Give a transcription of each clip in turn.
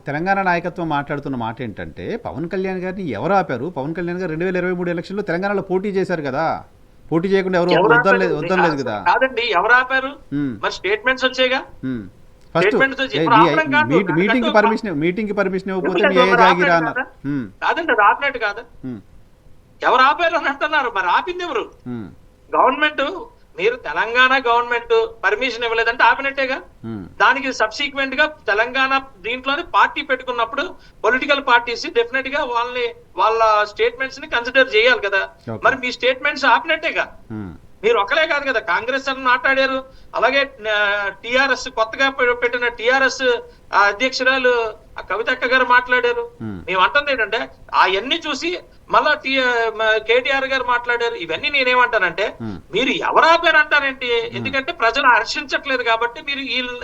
తెలంగాణ నాయకత్వం మాట్లాడుతున్న మాట ఏంటంటే పవన్ కళ్యాణ్ గారిని ఎవరు ఆపారు? పవన్ కళ్యాణ్ గారు 2023 ఎలక్షన్లో తెలంగాణలో పోటీ చేశారు కదా, పోటీ చేయకుండా ఎవరు వద్దలేదు కదా. కాదండి, ఎవరు ఆపారు? మరి స్టేట్మెంట్స్ వచ్చేగా. ఫస్ట్ మీటింగ్ కి పర్మిషన్ ఇవ్వకపోతే మీ ఏ జాగిరా అన్నారు. కాదండి, అది ఆపినట్టు కాదా? ఎవరు ఆపారు అని అంటున్నారు. మరి ఆపింది ఎవరు? గవర్నమెంట్. మీరు తెలంగాణ గవర్నమెంట్ పర్మిషన్ ఇవ్వలేదంటే ఆపినట్టేగా. దానికి సబ్సిక్వెంట్ గా తెలంగాణ దీంట్లోనే పార్టీ పెట్టుకున్నప్పుడు పొలిటికల్ పార్టీస్ డెఫినెట్ గా వాళ్ళ స్టేట్మెంట్స్ ని కన్సిడర్ చేయాలి కదా. మరి మీ స్టేట్మెంట్స్ ఆపినట్టేగా. మీరు ఒకలే కాదు కదా, కాంగ్రెస్ అని మాట్లాడారు, అలాగే టిఆర్ఎస్ కొత్తగా పెట్టిన టిఆర్ఎస్ అధ్యక్షురాలు కవితక్క గారు మాట్లాడారు. మేము అంటుంది ఏంటంటే అవన్నీ చూసి మళ్ళా కేటీఆర్ గారు మాట్లాడారు. ఇవన్నీ నేనేమంటానంటే మీరు ఎవరు ఆపారు అంటారేంటి? ఎందుకంటే ప్రజలు హర్షించట్లేదు కాబట్టి మీరు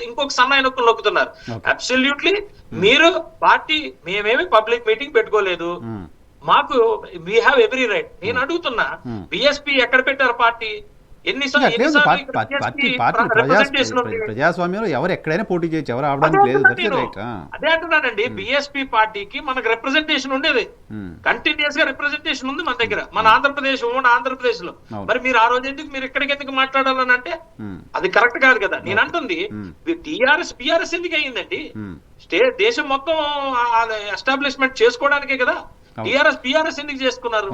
ఇంకొక సన్నాయి నొక్కులు నొక్కుతున్నారు. అబ్సల్యూట్లీ మీరు పార్టీ మేమేమి పబ్లిక్ మీటింగ్ పెట్టుకోలేదు, మాకు వీ హ్యావ్ ఎవ్రీ రైట్. నేను అడుగుతున్నా, బిఎస్పీ ఎక్కడ పెట్టారు పార్టీ? ప్రజాస్వామ్యంలో ఎవరు ఎక్కడైనా పోటీ చేయొచ్చు, ఎవరు ఆవడానికి లేదు. అదే అంటున్నానండి, బిఎస్పీ పార్టీకి మనకు రిప్రజెంటేషన్ ఉండేది, కంటిన్యూస్ గా రిప్రజెంటేషన్ ఉంది మన దగ్గర, మన ఆంధ్రప్రదేశ్ ఆంధ్రప్రదేశ్ లో. మరి మీరు ఆ రోజు ఎందుకు మీరు ఎక్కడికి మాట్లాడాలని అంటే అది కరెక్ట్ కాదు కదా. నేను అంటుంది టిఆర్ఎస్ బిఆర్ఎస్ ఎందుకు అయ్యిందండి? దేశం మొత్తం ఎస్టాబ్లిష్మెంట్ చేసుకోవడానికే కదా. టిఆర్ఎస్ బిఆర్ఎస్ ఎందుకు చేసుకున్నారు?